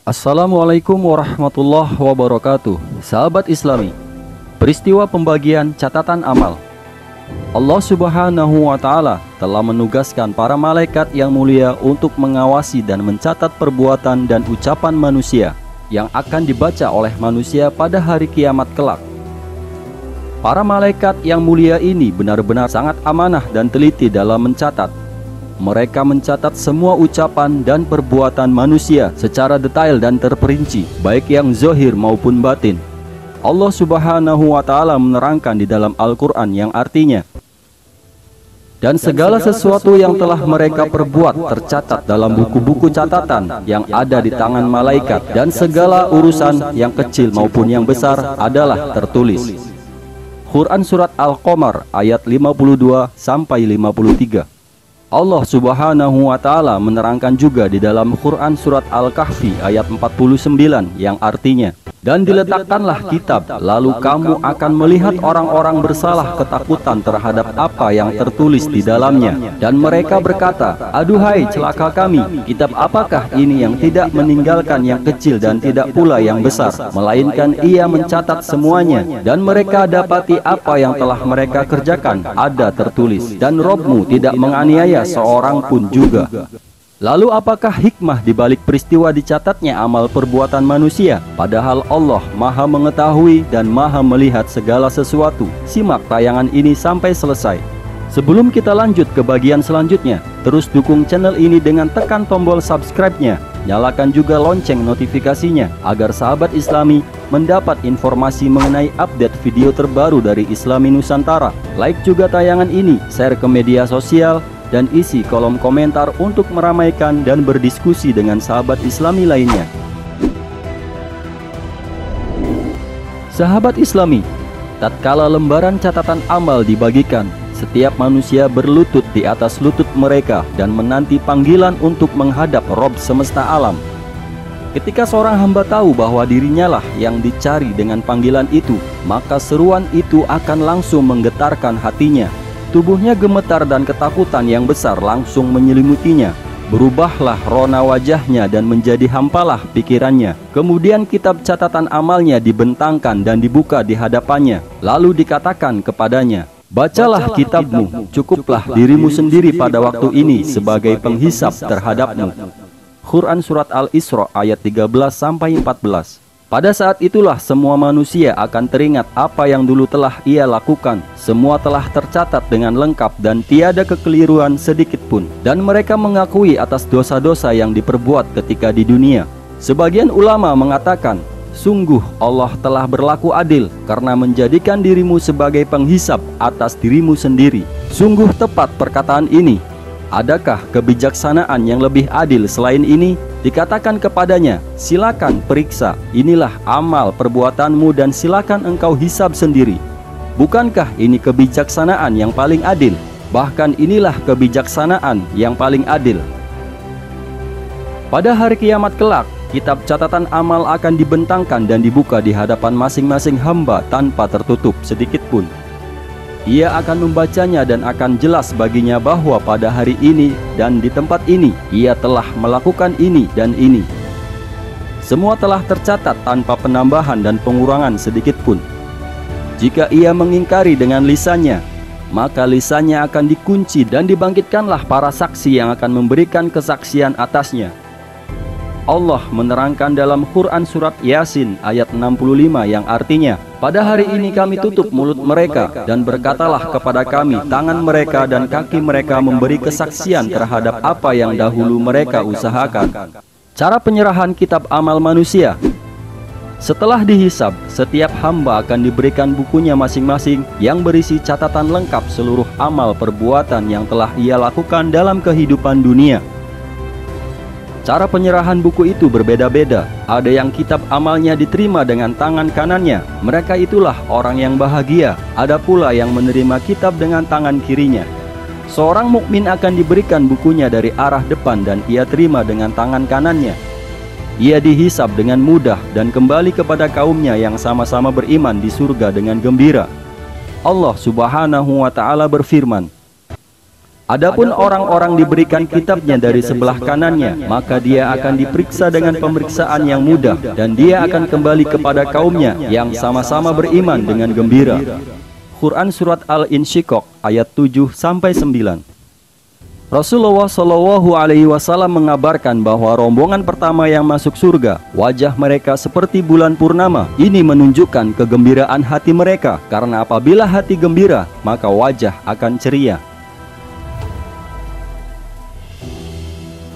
Assalamualaikum warahmatullahi wabarakatuh. Sahabat Islami, peristiwa pembagian catatan amal. Allah Subhanahu wa Ta'ala telah menugaskan para malaikat yang mulia untuk mengawasi dan mencatat perbuatan dan ucapan manusia yang akan dibaca oleh manusia pada hari kiamat kelak. Para malaikat yang mulia ini benar-benar sangat amanah dan teliti dalam mencatat. Mereka mencatat semua ucapan dan perbuatan manusia secara detail dan terperinci, baik yang zahir maupun batin. Allah Subhanahu wa Ta'ala menerangkan di dalam Al-Quran yang artinya, dan segala sesuatu yang telah mereka perbuat tercatat dalam buku-buku catatan yang ada di tangan malaikat, dan segala urusan yang kecil maupun yang besar adalah tertulis. Quran Surat Al-Qamar ayat 52 sampai 53. Allah Subhanahu wa Ta'ala menerangkan juga di dalam Quran Surat Al-Kahfi ayat 49 yang artinya, dan diletakkanlah kitab, lalu kamu akan melihat orang-orang bersalah ketakutan terhadap apa yang tertulis di dalamnya. Dan mereka berkata, aduhai celaka kami, kitab apakah ini yang tidak meninggalkan yang kecil dan tidak pula yang besar, melainkan ia mencatat semuanya. Dan mereka dapati apa yang telah mereka kerjakan ada tertulis, dan Robmu tidak menganiaya seorang pun juga. Lalu apakah hikmah dibalik peristiwa dicatatnya amal perbuatan manusia? Padahal Allah Maha mengetahui dan Maha melihat segala sesuatu. Simak tayangan ini sampai selesai. Sebelum kita lanjut ke bagian selanjutnya, terus dukung channel ini dengan tekan tombol subscribe-nya. Nyalakan juga lonceng notifikasinya agar sahabat Islami mendapat informasi mengenai update video terbaru dari Islami Nusantara. Like juga tayangan ini, share ke media sosial, dan isi kolom komentar untuk meramaikan dan berdiskusi dengan sahabat Islami lainnya. Sahabat Islami, tatkala lembaran catatan amal dibagikan, setiap manusia berlutut di atas lutut mereka dan menanti panggilan untuk menghadap Rob semesta alam. Ketika seorang hamba tahu bahwa dirinya lah yang dicari dengan panggilan itu, maka seruan itu akan langsung menggetarkan hatinya. Tubuhnya gemetar dan ketakutan yang besar langsung menyelimutinya. Berubahlah rona wajahnya dan menjadi hampalah pikirannya. Kemudian kitab catatan amalnya dibentangkan dan dibuka di hadapannya. Lalu dikatakan kepadanya, bacalah kitabmu, cukuplah dirimu sendiri pada waktu ini sebagai penghisap terhadapmu. Quran Surat Al-Isra ayat 13-14. Pada saat itulah semua manusia akan teringat apa yang dulu telah ia lakukan. Semua telah tercatat dengan lengkap dan tiada kekeliruan sedikit pun. Dan mereka mengakui atas dosa-dosa yang diperbuat ketika di dunia. Sebagian ulama mengatakan, sungguh Allah telah berlaku adil karena menjadikan dirimu sebagai penghisap atas dirimu sendiri. Sungguh tepat perkataan ini. Adakah kebijaksanaan yang lebih adil selain ini? Dikatakan kepadanya, silakan periksa, inilah amal perbuatanmu dan silakan engkau hisab sendiri. Bukankah ini kebijaksanaan yang paling adil? Bahkan inilah kebijaksanaan yang paling adil. Pada hari kiamat kelak, kitab catatan amal akan dibentangkan dan dibuka di hadapan masing-masing hamba tanpa tertutup sedikit pun. Ia akan membacanya dan akan jelas baginya bahwa pada hari ini dan di tempat ini ia telah melakukan ini dan ini. Semua telah tercatat tanpa penambahan dan pengurangan sedikit pun. Jika ia mengingkari dengan lisannya, maka lisannya akan dikunci dan dibangkitkanlah para saksi yang akan memberikan kesaksian atasnya. Allah menerangkan dalam Quran Surat Yasin ayat 65 yang artinya, pada hari ini kami tutup mulut mereka dan berkatalah kepada kami tangan mereka dan kaki mereka memberi kesaksian terhadap apa yang dahulu mereka usahakan. Cara penyerahan kitab amal manusia. Setelah dihisab, setiap hamba akan diberikan bukunya masing-masing yang berisi catatan lengkap seluruh amal perbuatan yang telah ia lakukan dalam kehidupan dunia. Cara penyerahan buku itu berbeda-beda. Ada yang kitab amalnya diterima dengan tangan kanannya, mereka itulah orang yang bahagia. Ada pula yang menerima kitab dengan tangan kirinya. Seorang mukmin akan diberikan bukunya dari arah depan dan ia terima dengan tangan kanannya. Ia dihisab dengan mudah dan kembali kepada kaumnya yang sama-sama beriman di surga dengan gembira. Allah Subhanahu wa Ta'ala berfirman, Adapun orang-orang diberikan kitabnya dari sebelah kanannya, maka dia akan diperiksa dengan pemeriksaan yang mudah, dan dia akan kembali kepada kaumnya yang sama-sama beriman dengan gembira. Quran Surat Al-Insyiqaq ayat 7-9. Rasulullah Shallallahu Alaihi Wasallam mengabarkan bahwa rombongan pertama yang masuk surga, wajah mereka seperti bulan purnama. Ini menunjukkan kegembiraan hati mereka, karena apabila hati gembira, maka wajah akan ceria.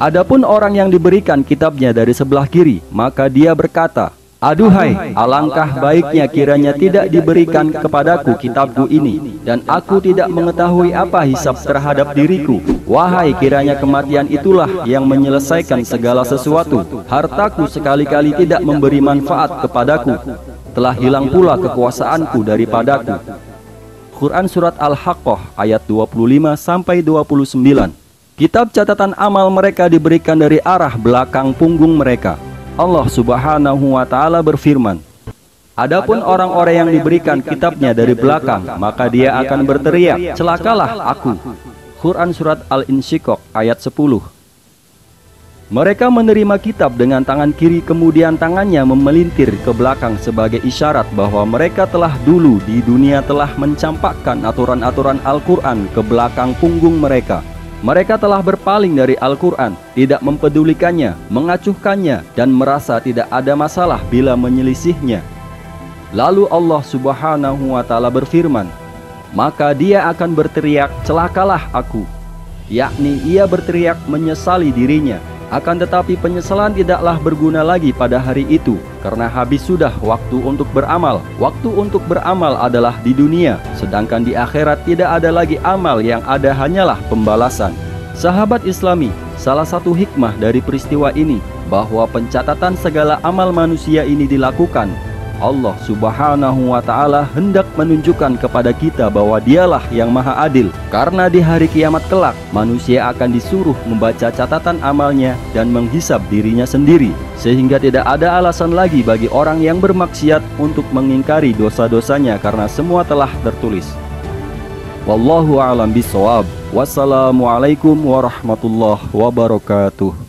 Adapun orang yang diberikan kitabnya dari sebelah kiri, maka dia berkata, "Aduhai, alangkah baiknya kiranya tidak diberikan kepadaku kitabku ini, dan aku tidak mengetahui apa hisab terhadap diriku. Wahai, kiranya kematian itulah yang menyelesaikan segala sesuatu. Hartaku sekali-kali tidak memberi manfaat kepadaku. Telah hilang pula kekuasaanku daripadaku." Quran Surat Al-Haqqah ayat 25-29. Kitab catatan amal mereka diberikan dari arah belakang punggung mereka. Allah Subhanahu wa Ta'ala berfirman, "Adapun orang-orang yang diberikan kitabnya dari belakang, maka dia akan berteriak, 'Celakalah aku.'" Quran Surat Al-Insyiqaq ayat 10. Mereka menerima kitab dengan tangan kiri, kemudian tangannya memelintir ke belakang sebagai isyarat bahwa mereka telah dulu di dunia telah mencampakkan aturan-aturan Al-Quran ke belakang punggung mereka. Mereka telah berpaling dari Al-Quran, tidak mempedulikannya, mengacuhkannya, dan merasa tidak ada masalah bila menyelisihnya. Lalu Allah Subhanahu wa Ta'ala berfirman, "Maka dia akan berteriak, 'Celakalah aku,' yakni ia berteriak menyesali dirinya. Akan tetapi penyesalan tidaklah berguna lagi pada hari itu, karena habis sudah waktu untuk beramal. Waktu untuk beramal adalah di dunia, sedangkan di akhirat tidak ada lagi amal, yang ada hanyalah pembalasan." Sahabat Islami, salah satu hikmah dari peristiwa ini, bahwa pencatatan segala amal manusia ini dilakukan. Allah Subhanahu wa Ta'ala hendak menunjukkan kepada kita bahwa dialah yang maha adil, karena di hari kiamat kelak manusia akan disuruh membaca catatan amalnya dan menghisab dirinya sendiri, sehingga tidak ada alasan lagi bagi orang yang bermaksiat untuk mengingkari dosa-dosanya, karena semua telah tertulis. Wallahu a'lam bishawab. Wassalamualaikum warahmatullahi wabarakatuh.